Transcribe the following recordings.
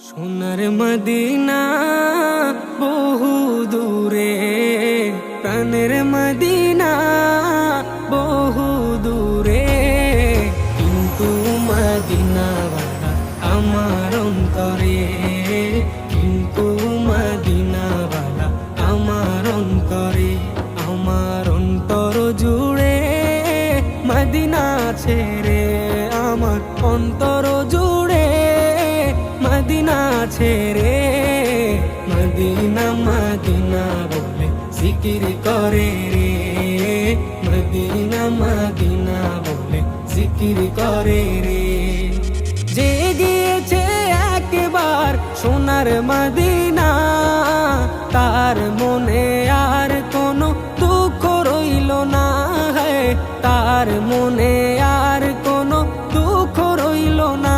সোনার মদিনা বহু দূরে, প্রাণের মদিনা বহু দূরে, কিন্তু মদিনাওয়ালা আমার অন্তরে, কিন্তু মদিনাওয়ালা আমার অন্তরে, আমার অন্তর জুড়ে মদিনা ছেড়ে, আমার অন্তর জুড়ে মদিনা ছেড়ে, মদিনা মদিনা বলে জিকির করে রে, মদিনা মদিনা বলে জিকির করে রে। যে গিয়েছে একবার সোনার মদিনা, তার মনে আর কোনো দুঃখ রইল না, তার মনে আর কোনো দুঃখ রইল না।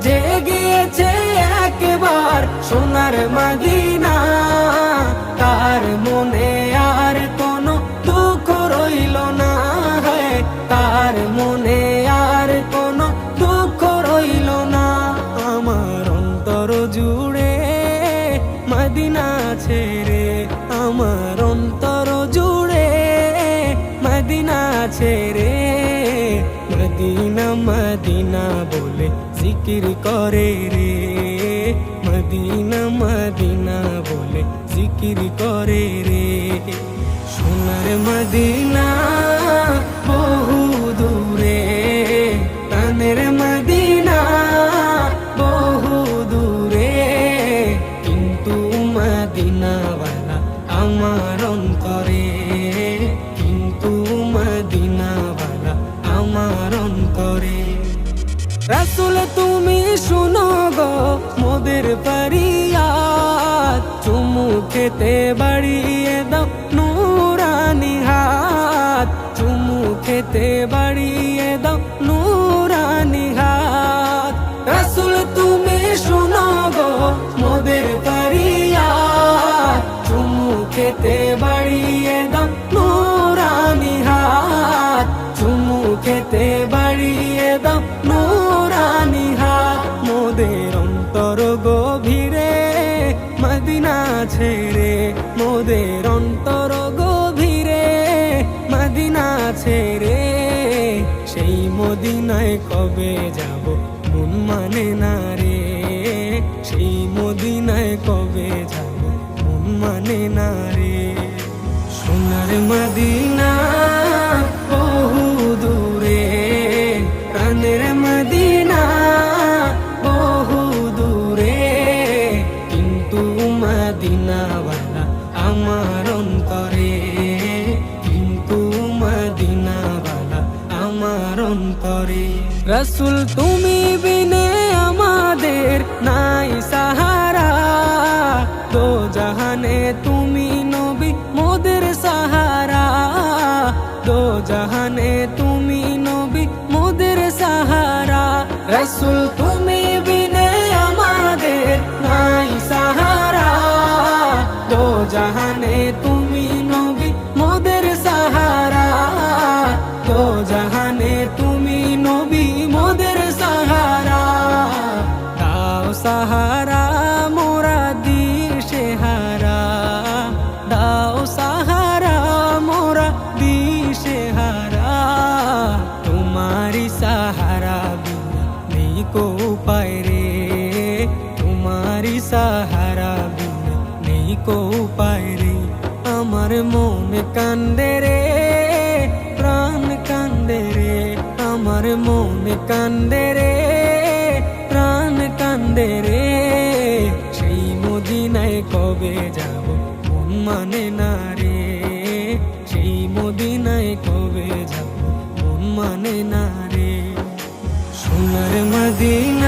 যে গিয়েছে একবার সোনার মদিনা, তার মনে আর কোনো দুঃখ রইল না, তার মনে আর কোনো দুঃখ রইল না। আমার অন্তর জুড়ে মদিনা ছেড়ে, আমার অন্তর জুড়ে মদিনা ছেড়ে, মদিনা মদিনা বলে জিকির করে রে, মদিনা মদিনা বলে জিকির করে রে। সোনার মদিনা বহু দূরে, প্রাণের মদিনা বহু দূরে, কিন্তু মদিনাওয়ালা আমার অন্তরে, কিন্তু মদিনাওয়ালা আমার অন্তরে। রাসূল তুমি শুনো গো মোদের ফরিয়াদ, চুমু খেতে বাড়িয়ে দাও নূরানি হাত, চুমু খেতে বাড়িয়ে দাও নূরানি হাত। রাসূল তুমি শুনো গো মোদের ফরিয়াদ, চুমু খেতে বাড়িয়ে দাও নূরানি হাত, চুমু খেতে বাড়িয়ে দাও নূরানি হাত। মোদের অন্তর গভীরে মদিনা ছেড়ে, মোদের অন্তর গভীরে মদিনা ছেড়ে, সেই মদিনায় কবে যাব মন মানে না রে, সেই মদিনায় কবে যাব মন মানে না রে। সোনার মদিনা বহু দূরে, প্রাণের মদিনা বহু দূরে, কিন্তু মদিনাওয়ালা আমার অন্তরে, কিন্তু মদিনাওয়ালা আমার অন্তরে। রাসূল তুমি বিনে আমাদের নাই সাহারা, দো জাহানে তুমি নবী মোদের সাহারা, দো জাহানে তুমি নবী মোদের সাহারা। রাসূল তুমি বিনে আমাদের নাই সাহারা, দো জাহানে তুমি নবী মোদের সাহারা, দো জাহানে তুমি নবী মোদের সাহারা। দাও সাহারা মোরা দিশে হারা, দাও সাহারা মোরা দিশে হারা, তোমারি সাহারা বিনা নেই কো উপায় রে, তোমারি সাহারা বিনা নেই কো উপায় রে। আমার মন কান্দে রে, প্রাণ কান্দে রে, আমার মন কান্দে রে, প্রাণ কান্দে রে, সেই মদিনায় কবে যাব মন মানে না রে, সেই মদিনায় কবে যাব মন মানে না রে। সোনার মদিনা